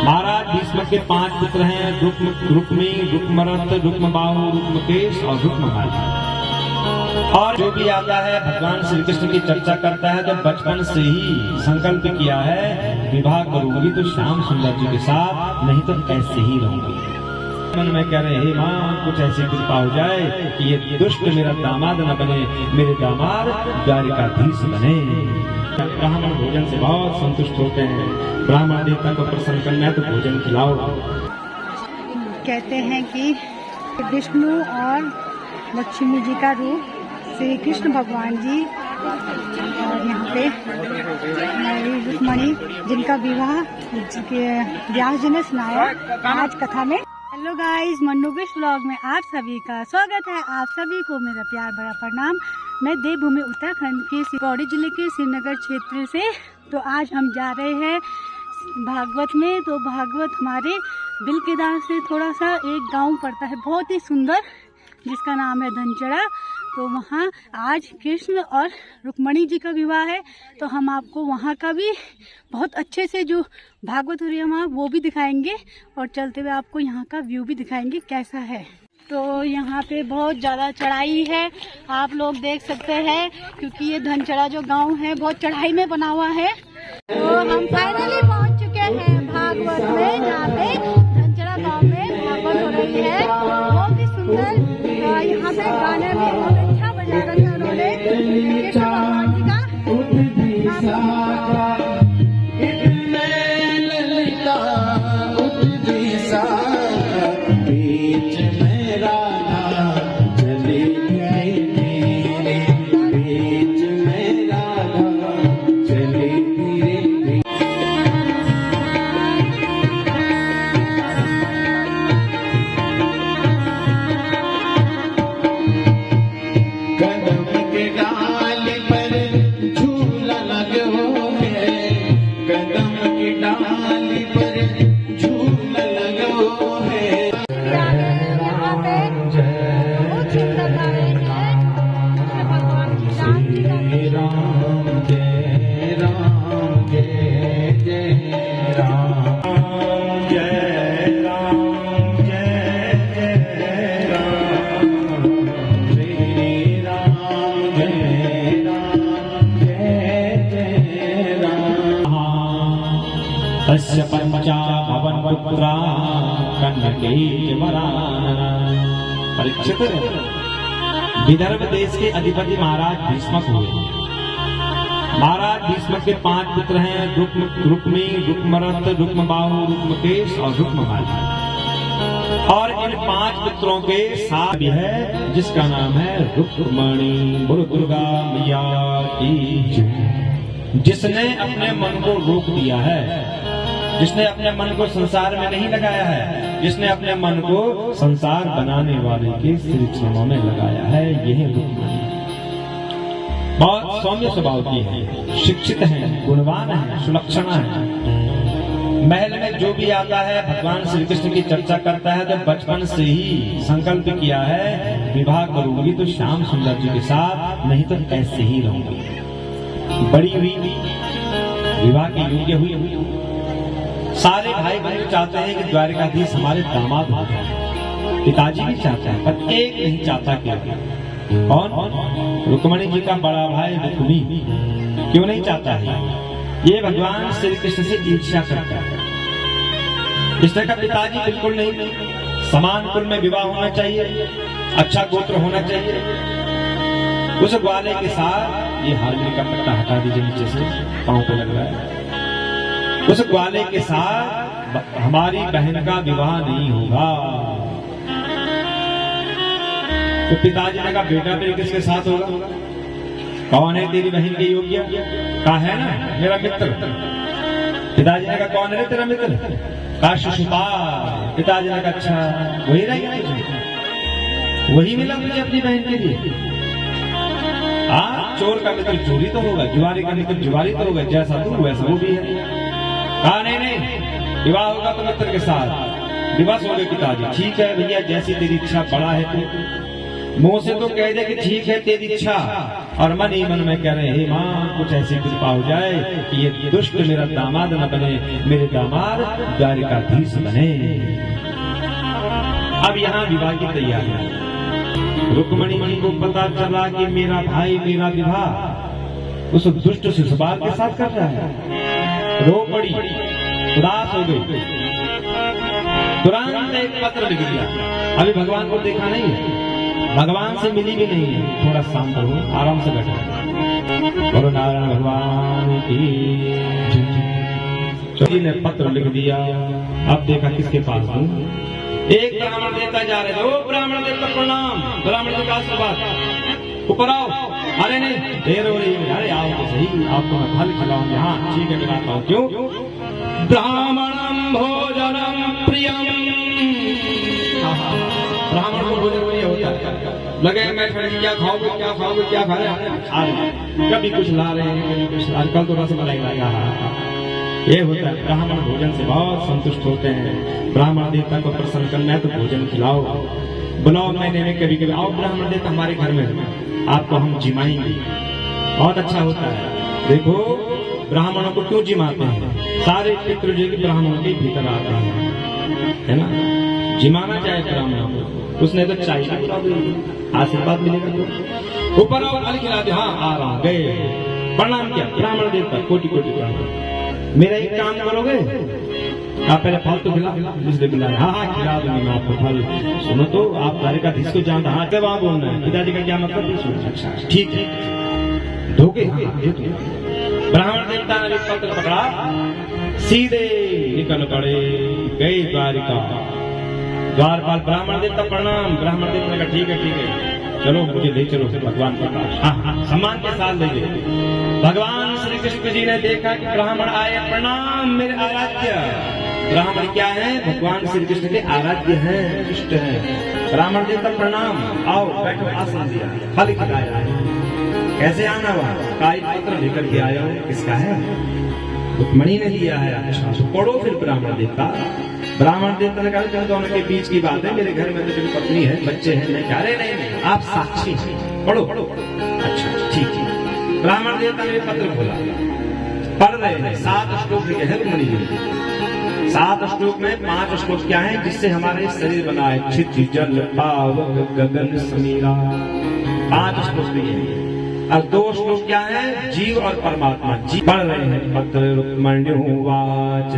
महाराज भीष्म के 5 पुत्र हैं, रुक्मी, रुक्मरथ, रुक्मबाहु, रुक्मकेश और रुक्मभाई। और जो भी आता है भगवान श्री कृष्ण की चर्चा करता है तो बचपन से ही संकल्प किया है विवाह करूंगी तो श्याम सुंदर जी के साथ, नहीं तो ऐसे ही रहूंगी। मन में कह रहे हे माँ कुछ ऐसी कृपा हो जाए कि ये दुष्ट मेरा दामाद न बने, मेरे दामाद द्वारिकाधीश बने। ब्राह्मण भोजन से बहुत संतुष्ट होते हैं, ब्राह्मण देवता को प्रसन्न करना है तो भोजन खिलाओ। कहते हैं कि विष्णु और लक्ष्मी जी का रूप श्री कृष्ण भगवान जी, और यहाँ पे हमारी रुक्मणी जिनका विवाह व्यास जी ने सुनाया आज कथा में। हेलो गाइस, मंडूकेश ब्लॉग में आप सभी का स्वागत है। आप सभी को मेरा प्यार भरा प्रणाम। मैं देवभूमि उत्तराखंड के पौड़ी जिले के श्रीनगर क्षेत्र से। तो आज हम जा रहे हैं भागवत में। तो भागवत हमारे बिलकेदार से थोड़ा सा एक गांव पड़ता है, बहुत ही सुंदर, जिसका नाम है धनचड़ा। तो वहाँ आज कृष्ण और रुक्मणी जी का विवाह है, तो हम आपको वहाँ का भी बहुत अच्छे से जो भागवत हो रही है वहाँ वो भी दिखाएंगे, और चलते हुए आपको यहाँ का व्यू भी दिखाएंगे कैसा है। तो यहाँ पे बहुत ज़्यादा चढ़ाई है, आप लोग देख सकते हैं, क्योंकि ये धनचड़ा जो गांव है बहुत चढ़ाई में बना हुआ है। तो हम फाइनली पहुँच चुके हैं भागवत में, जहाँ पे धनचड़ा गाँव में भागवत हो रही है, बहुत ही सुंदर। यहाँ पे गाने भी बहुत अच्छा बजा रखा है उन्होंने कृष्ण भगवान जी का। तस्य पंचा भवन पुत्रा कन्नकेय वरानना। परीक्षित, विदर्भ देश के अधिपति महाराज भीष्म हुए। महाराज भीष्म के 5 पुत्र हैं, रुक्मी, रुक्मरथ, रुक्मबाहु, रुक्मकेश और रुक्मभाई। और इन 5 पुत्रों के साथ भी है जिसका नाम है रुक्मणी। बोलो दुर्गा मैया की। जिसने अपने मन को रोक दिया है, जिसने अपने मन को संसार में नहीं लगाया है, जिसने अपने मन को संसार बनाने वाले के श्री चरणों में लगाया है, यह रुक्मणी बहुत सौम्य स्वभाव की है, शिक्षित है, गुणवान है, सुलक्षणा है। महल में जो भी आता है भगवान श्री कृष्ण की चर्चा करता है तो बचपन से ही संकल्प किया है विवाह करूंगी तो श्याम सुंदर जी के साथ, नहीं तो ऐसे ही रहूंगी। बड़ी हुई, विवाह के योग्य हुई। सारे भाई बहन चाहते हैं कि द्वारिकाधीश हमारे दामाद हो जाए, पिताजी भी चाहते हैं, पर एक नहीं चाहता। क्या कौन? रुक्मणी जी का बड़ा भाई रुक्मी। क्यों नहीं चाहता है? ये भगवान श्री कृष्ण से ईर्ष्या करता है। कृष्ण का पिताजी बिल्कुल नहीं, समान कुल में विवाह होना चाहिए, अच्छा गोत्र होना चाहिए। उस ग्वाले के साथ ये हालनी का पट्टा हटा दीजिए नीचे से, पांव पे लग रहा है। उस ग्वाले के साथ हमारी बहन का विवाह नहीं होगा। तो पिताजी ने कहा बेटा तेरे किसके साथ होगा? कौन है तेरी बहन के योग्य? कहा है ना मेरा मित्र। पिताजी ने कहा कौन है तेरा मित्र? कहा शिशुपाल। पिताजी ने कहा अच्छा वही रहेगा तुझे, वही मिला मुझे अपनी बहन के लिए। चोर का मित्र चोरी तो होगा, जुआरी का मित्र जुआरी तो होगा, जैसा तू वैसा वो भी है। कहा नहीं, विवाह होगा तो मित्र के साथ। विवश हो गए पिताजी। ठीक है भैया, जैसी तेरी इच्छा, बड़ा है तू, मुंह से तो कह दे कि ठीक है तेरी इच्छा, और मन ही मन में कह रहे हे माँ कुछ ऐसी कृपा हो जाए कि ये दुष्ट मेरा दामाद न बने, मेरे दामाद द्वारिकाधीश बने। अब यहाँ विवाह की तैयारी है। रुक्मणी को पता चला कि मेरा भाई मेरा विवाह उस दुष्ट शिशुपाल के साथ कर रहा है। रो पड़ी, उदास हो गई, तुरंत एक पत्र लिख दिया। अभी भगवान को देखा नहीं है, भगवान से मिली भी नहीं है, थोड़ा शांत हो, आराम से बैठो। बोलो नारायण भगवान की जय। ने पत्र लिख दिया। अब देखा किसके पास हूँ। एक ब्राह्मण देता जा रहे थे, ओ ब्राह्मण देवता प्रणाम, ब्राह्मण जी का आशीर्वाद, ऊपर आओ। अरे नहीं देर हो रही है, अरे आओ तो सही, आपको मैं फल खिलाऊंगा। हाँ ठीक है खिलाता हूँ। क्यों? ब्राह्मणम भोजनम प्रियम। ब्राह्मण को भोजन वही होता है, लगे मैं क्या खाओगे क्या खाओगे क्या खा रहे, कभी कुछ ला रहे हैं कभी कुछ ला, कल तो रसमलाई लाया। ये होता है, ब्राह्मण भोजन से बहुत संतुष्ट होते हैं। ब्राह्मण देवता को प्रसन्न करना है तो भोजन खिलाओ, बुलाओ महीने में कभी कभी आओ ब्राह्मण देवता हमारे घर में, आपको हम जिमाएंगे। बहुत अच्छा होता है। देखो ब्राह्मणों को क्यों जिमाते हैं? सारे पितृ जो कि ब्राह्मणों के भीतर आते हैं, है ना, जिमाना चाहे ब्राह्मणों को, उसने तो चाहिए आशीर्वाद मिलेगा तो ऊपर आओ फल खिला दे। हाँ आ रहा हूँ, गए प्रणाम किया, ब्राह्मण देवता कोटि कोटि प्रणाम। मेरा एक काम करोगे, आप पहले फल तो खिला, दूसरे खिला। हाँ हाँ खिला दूंगी मैं आपको फल। सुनो तो आप द्वारिकाधीश को जानता, हाँ कब आप बोलना है, पिताजी का क्या मतलब? अच्छा ठीक है धोखे। ब्राह्मण देवता ने पत्र पकड़ा, सीधे निकल पड़े, गए द्वारिका। द्वारपाल ब्राह्मण देवता प्रणाम। ब्राह्मण देवता ने कहा ठीक है चलो मुझे ले चलो भगवान के पास। हाँ सम्मान के साथ ले गए। भगवान श्री कृष्ण जी ने देखा कि ब्राह्मण आए, प्रणाम मेरे आराध्य। ब्राह्मण क्या है? भगवान श्री कृष्ण के आराध्य हैं, इष्ट हैं। ब्राह्मण देवता प्रणाम, आओ बैठो, आसन दिया, फल खिलाया। कैसे आना हुआ? काई पत्र लेकर के आया हूँ। किसका है? रुक्मणी ने दिया है। अच्छा तो पढ़ो फिर ब्राह्मण देवता। ब्राह्मण देवता ने कहा दोनों के बीच की बात है, मेरे घर में तो मेरी पत्नी है, बच्चे हैं। नहीं कह रहे नहीं आप साक्षी पढ़ो। अच्छा ठीक है। ब्राह्मण देवता ने पत्र खोला, पढ़ रहे हैं। 7 श्लोक लिखे हैं रुक्मणी जी। 7 श्लोक में 5 श्लोक क्या है जिससे हमारे शरीर बना है? क्षिति जल पावक गगन समीरा, 5 श्लोक लिखे हैं। और 2 श्लोक क्या है? जीव और परमात्मा। जी पढ़ रहे हैं पत्र रुक्मण्युवाच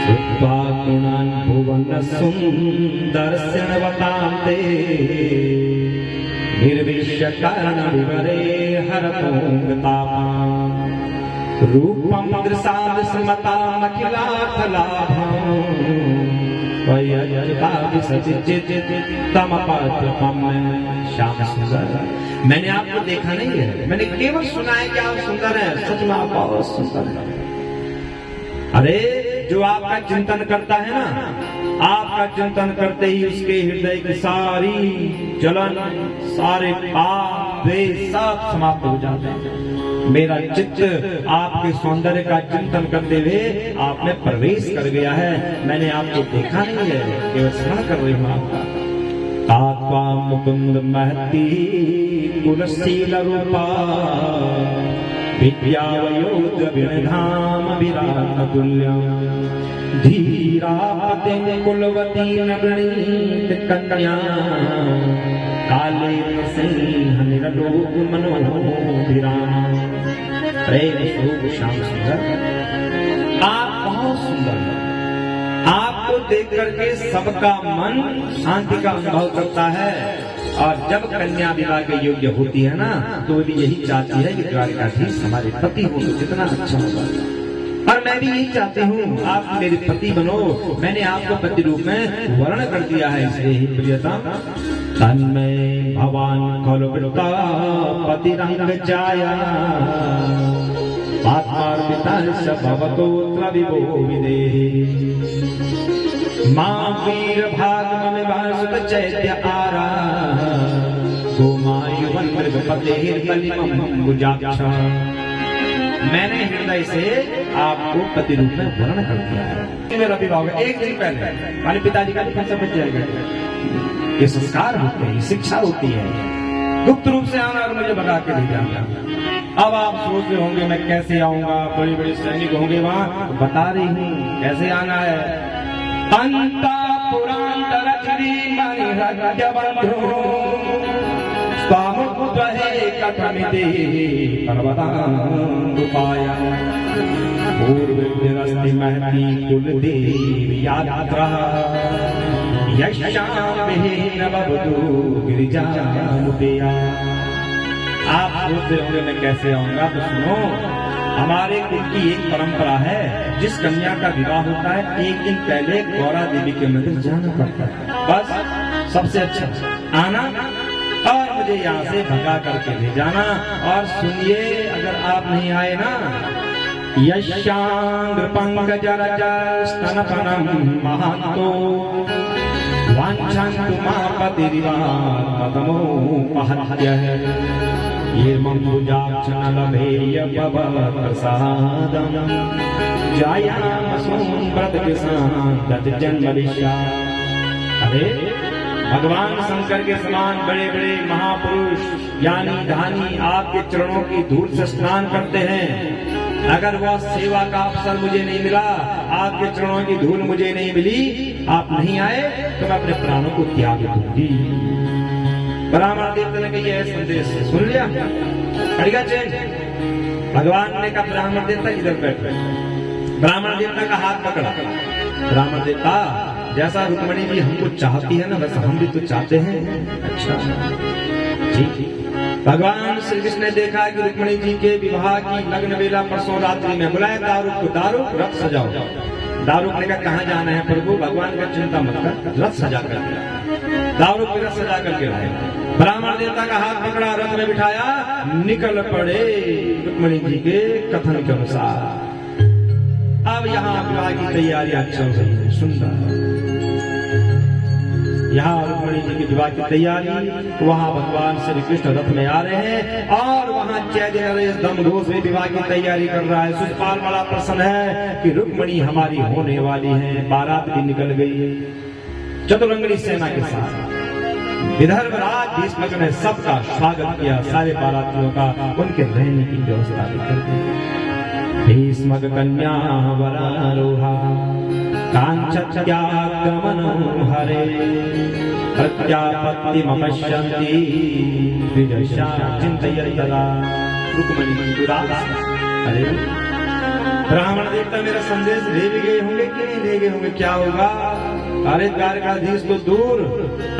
श्रुत्वा गुणान् भुवन सुन्दरस्य नवतान्ते निर्विश्य कारण विवरे हरतोऽङ्गतापाम् रूपं दृशाद स्मतामखिलार्थलाभम् श्याम सुंदर। मैंने आपको देखा नहीं है, मैंने केवल सुना है कि आप सुंदर हैं। सच में आप बहुत सुंदर हैं। अरे जो आपका चिंतन करता है ना, आपका चिंतन करते ही उसके हृदय की सारी जलन, सारे पाप वे सब समाप्त हो जाते हैं। मेरा चित्त आपके सौंदर्य का चिंतन करते हुए आप में प्रवेश कर गया है। मैंने आपको देखा नहीं है, केवल स्मरण कर रही हूँ आपका। तात्वा मुकुंद महती कुलशील रूपा विद्या वयोध विधाम विराट तुल्यम धीरा पते कुलवती नगणीत कन्या काले सिंह निरलोक मनोभिराम। प्रेम स्वरूप श्याम सुंदर, आप बहुत सुंदर हैं। आपको देख करके सबका मन शांति का अनुभव करता है। और जब कन्या विवाह के योग्य होती है ना, तो भी यही चाहती है कि द्वारिकाधीश हमारे पति हो तो कितना अच्छा होगा। और मैं भी यही चाहती हूँ आप मेरे पति बनो। मैंने आपको पति रूप में वर्ण कर दिया है, इसलिए ही प्रियता तन्मय भवान खलु वृत्ता पति रंग जाया आत्मार्पिता भवतोऽत्र विभो विदेहि मां वीर भाग में भासुत चैत्य आरा गोमायुवन मृगपतेर् बलिमं गुजाक्षा। मैंने हृदय से आपको पति रूप में वर्ण कर दिया है। मेरा विवाह होगा 1 दिन पहले, माने पिताजी का भी समझ जाएगा। ये संस्कार होते हैं, शिक्षा होती है। गुप्त रूप से आना और मुझे भगा के ले जाना। अब आप सोच रहे होंगे मैं कैसे आऊंगा, बड़े बड़े सैनिक होंगे वहां, तो बता रही हूँ कैसे आना है। अंता पुरांतर कथमिति पर्वतानुपाया पूर्वस्ति महती कुलदेव यात्रा यश्याम गिरिजानुपेया। आप सोचते होंगे मैं कैसे आऊंगा, तो सुनो, हमारे कुल की एक परंपरा है, जिस कन्या का विवाह होता है एक दिन पहले गौरा देवी के मंदिर जाना पड़ता है। बस सबसे अच्छा आना और मुझे यहाँ से भगा करके ले जाना। और सुनिए, अगर आप नहीं आए ना, यशांग्र पंकज रजस्तनपनम महांतो वांछन्तु मापतिरिवातमो पहत्यः ये मंबुजाक्षणलभेय प्रसादम जायाम सोमव्रत कृष्ण जन्म विश्या। अरे भगवान शंकर के समान बड़े बड़े महापुरुष ज्ञानी धानी आपके चरणों की धूल से स्नान करते हैं। अगर वह सेवा का अवसर मुझे नहीं मिला, आपके चरणों की धूल मुझे नहीं मिली, आप नहीं आए, तो मैं अपने प्राणों को त्याग दूंगी। ब्राह्मण देवता ने कही है संदेश, सुन लिया, अड़िगा चैन। भगवान ने कहा ब्राह्मण देवता इधर बैठ। ब्राह्मण देवता का हाथ पकड़ा। ब्राह्मण देवता, जैसा रुक्मणी जी हमको चाहती है ना, वैसा हम भी तो चाहते हैं। अच्छा जी। भगवान श्री कृष्ण ने देखा कि रुक्मणी जी के विवाह की लग्न वेला परसों रात्रि में बुलाए दारुक को, दारुक रथ सजाओ। दारुक ने कहा कहाँ जाना है प्रभु? भगवान का चिंता मत कर, रथ सजा कर। दारुक को रथ सजा करके लाए। ब्राह्मण देवता का हाथ पकड़ा, रथ में बिठाया, निकल पड़े रुक्मणी जी के कथन के अनुसार। अब यहाँ विवाह की तैयारियां चल रही है। सुंदर यहाँ रुक्मणी जी की विवाह की तैयारी, वहाँ भगवान श्री कृष्ण रथ में आ रहे हैं और वहाँ जय नरेश दम घोष भी विवाह की तैयारी कर रहा है। शिशुपाल बड़ा प्रसन्न है कि रुक्मणी हमारी होने वाली है। बारात भी निकल गई चतुरंगनी सेना के साथ। विदर्भ राज भीष्मक ने सबका स्वागत किया, सारे बारातियों का, उनके रहने की व्यवस्था भी कर दी। भीष्मक कन्या वरारोहा कांचत्यागमनं हरे प्रत्यापत्तिमपश्यन्ति विदशा चिन्तयन्तदा। रुक्मणी मंजुरास। अरे ब्राह्मण देवता मेरा संदेश ले भी गए होंगे कि नहीं ले गए होंगे, क्या होगा? अरे द्वारकाधीश तो दूर,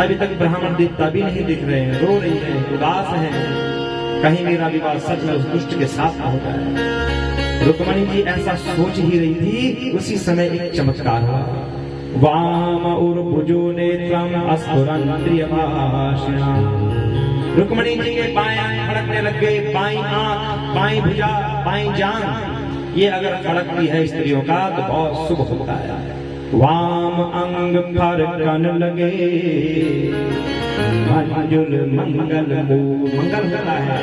अभी तक ब्राह्मण देवता भी नहीं दिख रहे हैं, रो रही है, उदास है। कहीं मेरा विवाह सच में उस दुष्ट के साथ ना होता है। रुक्मणी जी ऐसा सोच ही रही थी, उसी समय एक चमत्कार हुआ। वाम उर्भुजो नेत्रम अस्फुरन् प्रियभाषिणा। रुक्मणी जी के बाएं आंख फड़कने लग गए, बाईं आंख, बाईं भुजा, बाईं जांघ, ये अगर फड़कती है स्त्रियों का तो बहुत शुभ होता है। वाम अंग फड़कन लगे, मंजुल मंगल मंगल होता है।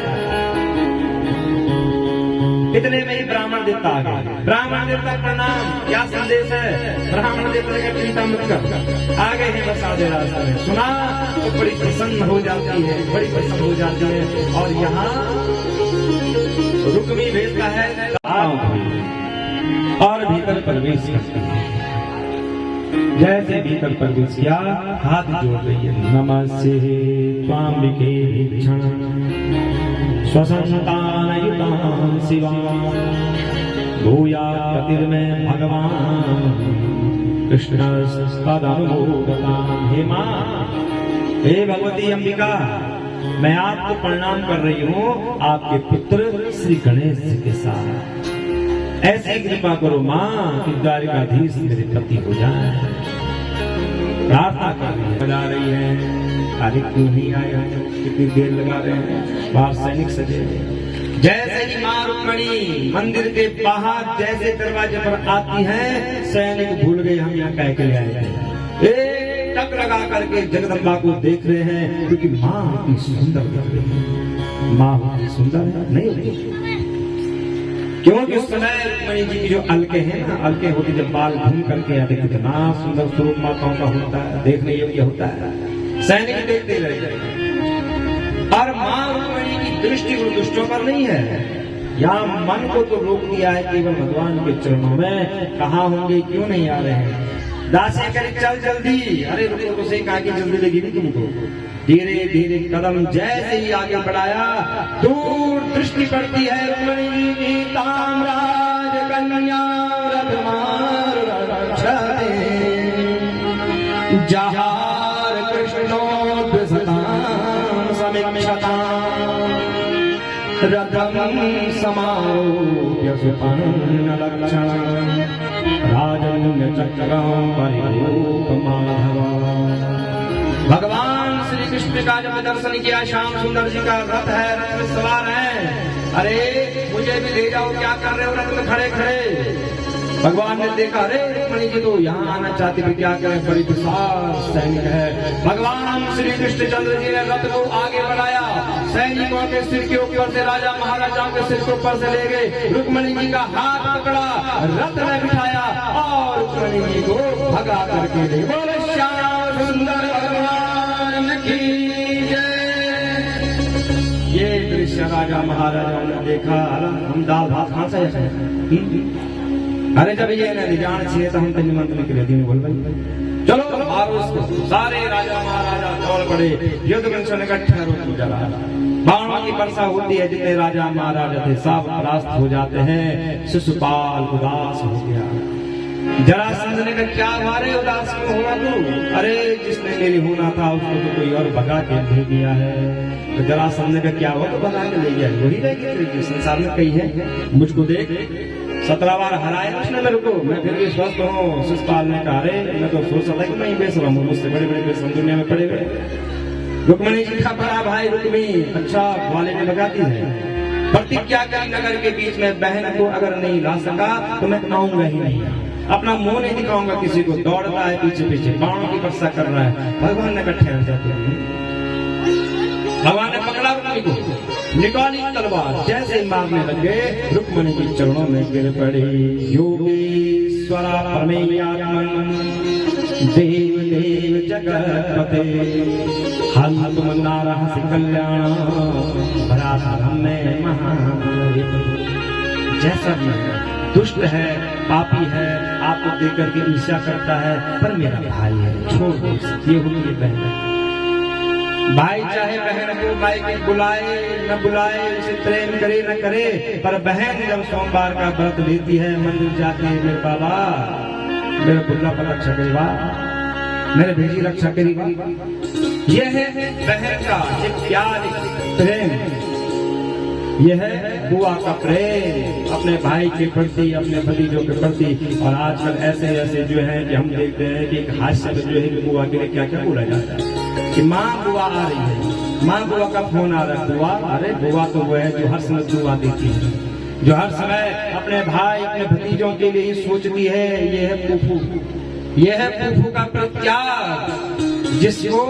इतने में ही ब्राह्मण देवता आ गए। ब्राह्मण देवता प्रणाम, क्या संदेश है? ब्राह्मण देवता ने कहा चिंता मत कर, आ गए हैं बस आधे रास्ते में। सुना तो बड़ी प्रसन्न हो जाती है, बड़ी प्रसन्न हो जाती है। और यहाँ रुक्मी भेजता है और भीतर प्रवेश करती है। जैसे भीतर प्रवेश किया, हाथ जोड़ रही है, नमस्ते स्वामिके भीक्षण स्वसंतानयुतां शिवां भूयात् प्रतिर्मे भगवान कृष्णस्तदनुमोदतां। हे मां, हे भगवती अंबिका, मैं आपको प्रणाम कर रही हूँ आपके पुत्र श्री गणेश जी के साथ। ऐसी कृपा करो मां कि द्वारकाधीश मेरे पति हो जाए। प्रार्थना कर रही है। अरे क्यों नहीं आया, कितनी देर लगा रहे हैं, बाहर सैनिक सजे। जैसे ही मां रुक्मणी मंदिर के बाहर जैसे दरवाजे पर आती हैं, सैनिक भूल गए हम यहाँ कह के आए हैं। एक टक लगा करके जगदम्बा को देख रहे हैं, क्योंकि मां इतनी सुंदर लग रही है। मां सुंदर नहीं होती, क्योंकि उस समय रुक्मणी जी की जो अलके हैं ना, अलके होती जब बाल घूम करके आते, कितना सुंदर स्वरूप माताओं का होता है, देखने योग्य होता है। सैनिक देखते रहे पर मां रुक्मिणी की दृष्टि उन दुष्टों पर नहीं है। यहाँ मन को तो रोक दिया है केवल भगवान के चरणों में। कहाँ होंगे, क्यों नहीं आ रहे हैं? दासी करे चल जल्दी। अरे रुको तो सही, कहा कि जल्दी लगी नहीं तुमको। धीरे धीरे कदम जैसे ही आगे बढ़ाया, दूर दृष्टि पड़ती है रुक्मिणी की ताम्राज कन्या रथमार रक्षते जहार कृष्णोद्भसतां समीक्षतां रथं समारोप्य सुपर्णलक्षणं राजन्यचक्रं परिरूपमाधवम्। भगवान श्री कृष्ण का जब दर्शन किया, श्याम सुंदर जी का रथ है, रथ में सवार है। अरे मुझे भी ले जाओ, क्या कर रहे हो रथ में खड़े खड़े? भगवान ने देखा, अरे रुक्मिणी जी तो यहाँ आना चाहती थी, क्या करें, बड़ी विशाल सैनिक है। भगवान श्री कृष्णचंद्र जी ने रथ को आगे बढ़ाया, सैनिकों के सिर के ऊपर से, राजा महाराजाओं के सिर के ऊपर से ले गए। रुक्मिणी जी का हाथ पकड़ा, रथ में बिठाया और रुक्मिणी जी को भगा करके ले। बोले श्याम सुंदर भगवान की जय। ये दृश्य राजा महाराजाओं ने देखा। हम दाल भात कहाँ से? अरे जब ये न जान चाहिए तो हम तो निमंत्रण के लिए बोल भाई चलो मारो इसको। सारे राजा महाराजा दौड़ पड़े, युद्ध में इकट्ठे रूप जला। बाणों की वर्षा होती है, जितने राजा महाराजा थे सब परास्त हो जाते हैं। शिशुपाल उदास हो गया। जरासंध ने कहा, क्या मारे उदास क्यों हुआ तू? अरे जिसने मेरी होना था उसको तो कोई और भगा के दे दिया है। तो जरासंध ने कहा, क्या हुआ? तो भगा के ले गया। वही रहेगी संसार में कई है। मुझको देख 17 बार हराए उसने मेरे को, मैं फिर भी स्वस्थ हूँ। शिशुपाल ने कहा, अरे मैं तो सोच रहा था कि मैं बेशरम हूँ, मुझसे बड़े बड़े बेशरम दुनिया में पड़े हुए। रुक्मिणी जी का बड़ा भाई रुक्मी अच्छा वाले में लगाती है। प्रतिज्ञा करी नगर के बीच में, बहन को अगर नहीं ला सका तो मैं आऊंगा ही नहीं, अपना मुंह नहीं दिखाऊंगा किसी को। दौड़ता है पीछे पीछे, बाणों की वर्षा कर रहा है। भगवान ने कहा, ठहर जाते हैं। भगवान ने पकड़ा रुक्मिणी को, निकाली तलवार, जैसे मारने लगे रुक्मिणी के चरणों में गिर पड़ी। योगेश्वरा परमेयात्मन देव देव जगतपते हम तुम नारहसि कल्याण भराधरम में महादेव। जैसा भी दुष्ट है, पापी है, आपको देकर के ईर्ष्या करता है, पर मेरा भाई है, छोड़ दो। ये होगी बहन। भाई चाहे बहन को भाई के बुलाए न बुलाए, उसे प्रेम करे न करे, पर बहन जब सोमवार का व्रत लेती है, मंदिर जाती है, मेरे बाबा मेरे बुल्ला पर रक्षा करेगा, मेरे भेजी रक्षा करेगा। यह है बहन का एक प्यार, प्रेम। यह है बुआ का प्रेम अपने भाई के प्रति, अपने भतीजों के प्रति। और आजकल ऐसे ऐसे जो है कि हम देखते हैं कि एक हास्य में जो है कि बुआ के लिए क्या क्या बोला जाता है कि माँ बुआ आ रही है, माँ बुआ का फोन आ रहा है। बुआ, अरे बुआ तो वो है जो हर समय दुआ देती है, जो हर समय अपने भाई अपने भतीजों के लिए ही सोचती है। ये है फूफू, ये है फूफू का प्रत्याग, जिसको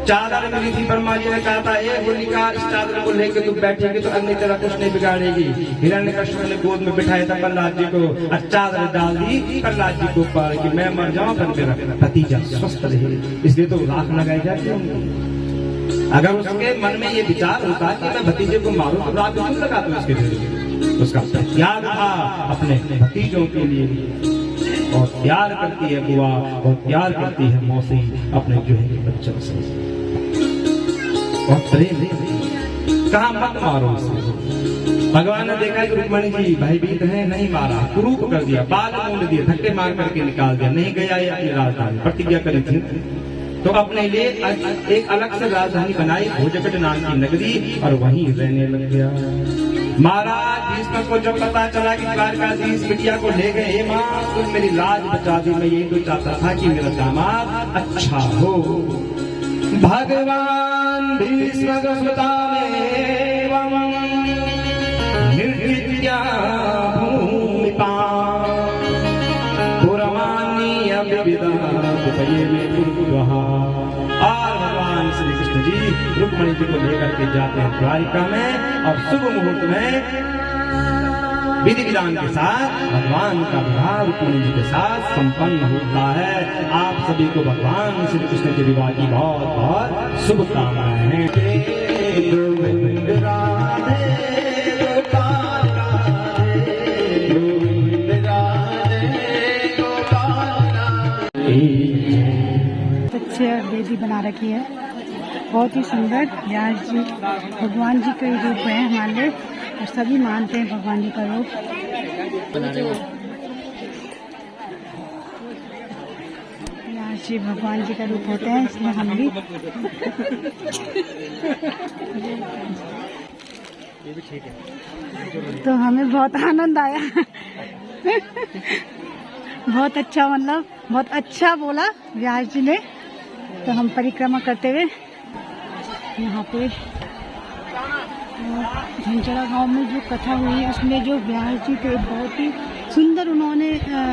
चादर मिली थी। ब्रह्मा जी ने कहा था, ये होलिका इस चादर को लेकर तू बैठेगी तो अन्य तरह कुछ नहीं बिगाड़ेगी। हिरण्यकश्यप ने गोद में बिठाया था प्रहलाद जी को, और चादर डाल दी प्रहलाद जी को ऊपर कि मैं मर जाऊं पर मेरा भतीजा स्वस्थ रहे, इसलिए तो राख लगाई जाती है। अगर उसके मन में ये विचार होता कि मैं भतीजे को मारूं तो राख क्यों लगा दूं उसके लिए? उसका त्याग था अपने भतीजों के लिए। और प्यार करती है बुआ और प्यार करती है मौसी अपने जो है बच्चों से। और प्रेम कहाँ मत मारो उसे। भगवान ने देखा कि रुक्मिणी जी भयभीत है, नहीं मारा, कुरूप कर दिया, बाल मूंद दिए, धक्के मार करके निकाल दिया, नहीं गया ये अपनी राजधानी। प्रतिज्ञा करी थी तो अपने लिए एक अलग से राजधानी बनाई, भोजकट नाम की नगरी, और वहीं रहने लग गया। महाराज भीष्म को जब पता चला कि द्वारकाधीश बिटिया को ले गए, माँ तुम मेरी लाज बचा दी, मैं यही तो चाहता था कि मेरा दामाद अच्छा हो। भगवान भीष्म निर्विद्या भूमिपा पुरमानी अविदा में दुर्गुहा। और भगवान श्री कृष्ण जी रुक्मिणी जी को लेकर के जाते हैं द्वारिका में, और शुभ मुहूर्त में विधि विधान के साथ भगवान का विवाह रुक्मिणी जी के साथ संपन्न होता है। आप सभी को भगवान श्री कृष्ण के विवाह की बहुत बहुत शुभकामनाएं हैं। गोविंद राधे गोपाल राधे, गोविंद राधे गोपाल राधे। अच्छे वेदी बना रखी है, बहुत ही सुंदर। व्यास जी भगवान जी का ही रूप है हमारे, और सभी मानते हैं भगवान जी का रूप। व्यास जी भगवान जी का रूप होते हैं, इसलिए हम भी तो हमें बहुत आनंद आया। बहुत अच्छा, मतलब बहुत अच्छा बोला व्यास जी ने। तो हम परिक्रमा करते हुए यहाँ पे झंझरा गांव में जो कथा हुई, उसमें जो व्यास जी थे बहुत ही सुंदर उन्होंने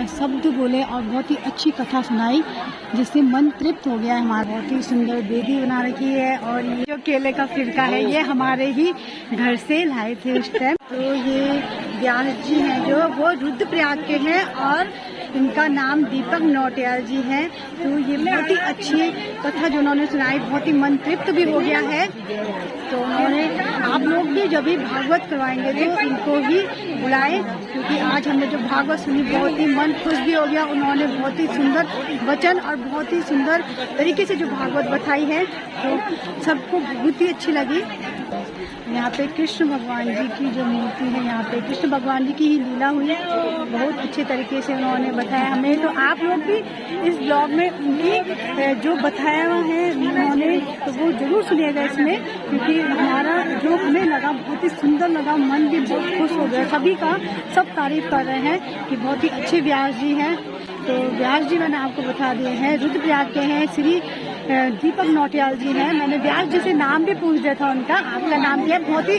शब्द बोले और बहुत ही अच्छी कथा सुनाई, जिससे मन तृप्त हो गया हमारा। बहुत ही सुंदर वेदी बना रखी है, और ये जो केले का फिरका है ये हमारे ही घर से लाए थे उस टाइम। तो ये व्यास जी हैं जो वो रुद्रप्रयाग के हैं, और इनका नाम दीपक नौटियाल जी है। तो ये बहुत ही अच्छी कथा जो उन्होंने सुनाई, बहुत ही मन तृप्त भी हो गया है। तो उन्होंने, आप लोग भी जब भी भागवत करवाएंगे तो इनको ही बुलाएं, क्योंकि आज हमने जो भागवत सुनी बहुत ही मन खुश भी हो गया। उन्होंने बहुत ही सुंदर वचन और बहुत ही सुंदर तरीके से जो भागवत बताई है, तो सबको बहुत ही अच्छी लगी। यहाँ पे कृष्ण भगवान जी की जो मूर्ति है, यहाँ पे कृष्ण भगवान जी की ही लीला हुई, बहुत अच्छे तरीके से उन्होंने बताया हमें। तो आप लोग भी इस ब्लॉग में उनकी जो बताया हुआ है उन्होंने, तो वो जरूर सुनिएगा इसमें, क्योंकि हमारा जो हमें लगा बहुत ही सुंदर लगा, मन भी बहुत खुश हो गया। सभी का सब तारीफ कर रहे हैं कि बहुत ही अच्छे व्यास जी हैं। तो व्यास जी मैंने आपको बता दिए हैं, रुद्रप्रयाग के हैं, श्री दीपक नौटियाल जी हैं। मैंने व्यास जी से नाम भी पूछ दिया था उनका, आपका नाम दिया। बहुत ही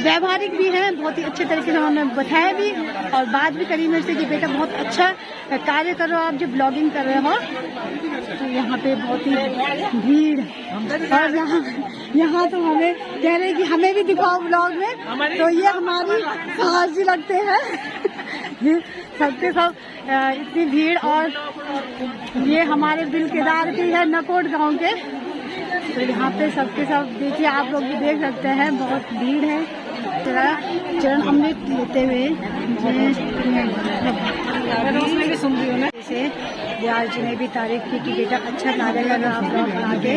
व्यवहारिक भी हैं, बहुत ही अच्छे तरीके से उन्होंने बताया भी, और बात भी करी मेरे से कि बेटा बहुत अच्छा कार्य कर रहे हो आप, जो ब्लॉगिंग कर रहे हो। तो यहाँ पे बहुत ही भीड़, और यहाँ तो हमें कह रहे कि हमें भी दिखाओ ब्लॉग में। तो ये हमारी साहस जी लगते हैं। सबके सब इतनी भीड़, और ये हमारे दिल केदार की है, नकोट गांव के। तो यहाँ पे सबके सब देखिए, आप लोग भी देख सकते हैं, बहुत भीड़ है। चरण अमृत लेते हुए जैसे व्यास जी ने भी तारीफ की कि बेटा अच्छा कार्य कर रहा आप ब्लॉग बना के।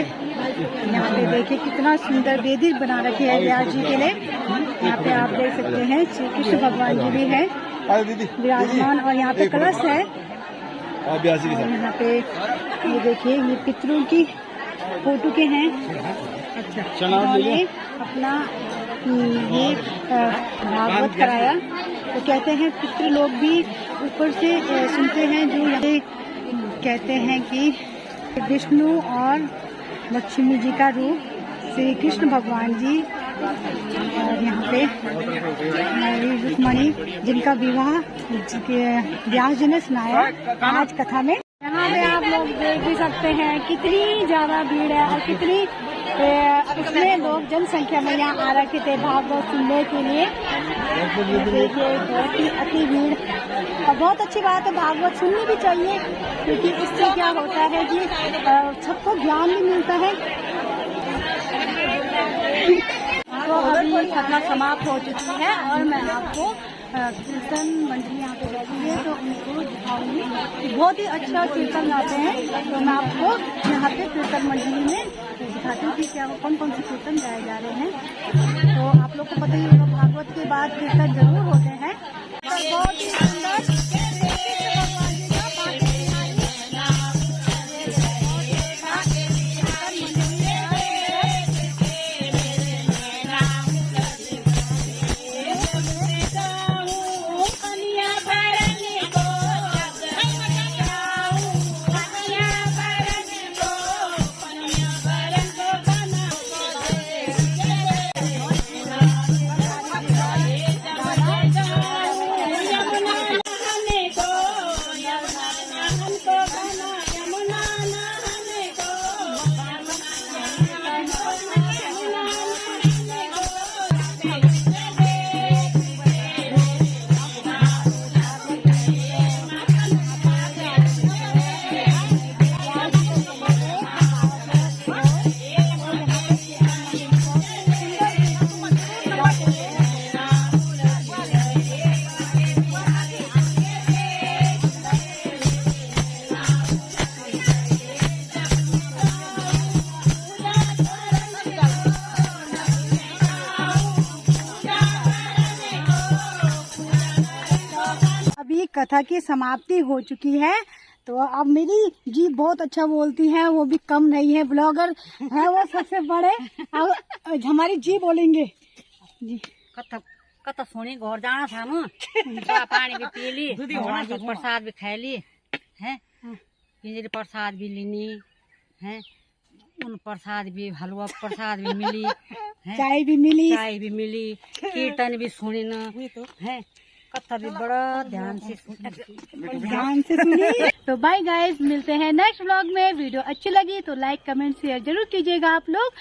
यहाँ पे देखिए कितना सुंदर वेदी बना रखी है व्यास जी के लिए। यहाँ पे आप देख सकते हैं श्री कृष्ण भगवान जी भी है विराजमान, और यहाँ पे कलश है। और यहाँ पे ये देखिए, ये पितरों की फोटो के हैं। अच्छा, उन्होंने अपना ये भागवत कराया। तो कहते हैं पितृ लोग भी ऊपर से सुनते हैं, जो यहाँ कहते हैं कि विष्णु और लक्ष्मी जी का रूप श्री कृष्ण भगवान जी, और यहाँ पे रुक्मिणी जिनका विवाह व्यास जी ने सुनाया आज कथा में। यहाँ पे आप लोग देख भी सकते हैं कितनी ज्यादा भीड़ है, और कितनी कितने लोग जनसंख्या में यहाँ आ रखे थे भागवत सुनने के लिए। देखिए बहुत ही अति भीड़, और बहुत अच्छी बात है, भागवत सुननी भी चाहिए, क्योंकि इससे क्या होता है कि सबको ज्ञान भी मिलता है। तो अभी कथा समाप्त हो चुकी है, और मैं आपको कीर्तन मंडली यहाँ पे बैठी है तो उनको दिखाऊंगी कि बहुत ही अच्छा कीर्तन गाते हैं। तो मैं आपको यहाँ पे कीर्तन मंडली में दिखाती हूँ कि क्या कौन कौन से कीर्तन गाए जा रहे हैं। तो आप लोग को पता ही होगा, भागवत के बाद कीर्तन जरूर होते हैं। बहुत ही सुंदर कथा की समाप्ति हो चुकी है। तो अब मेरी जी बहुत अच्छा बोलती है, वो भी कम नहीं है, ब्लॉगर है वो सबसे बड़े। अब हमारी जी बोलेंगे जी। कता सोनी घर जाना था म दवा पानी भी पी ली, भगवान जी प्रसाद भी खा ली है, पिंजरी प्रसाद भी लेनी है, उन प्रसाद भी हलवा प्रसाद भी मिली है, चाय भी मिली, कीर्तन भी सुनी न है, कथा भी बड़ा ध्यान से सुनी। तो बाय गाइस, मिलते हैं नेक्स्ट व्लॉग में। वीडियो अच्छी लगी तो लाइक कमेंट शेयर जरूर कीजिएगा आप लोग।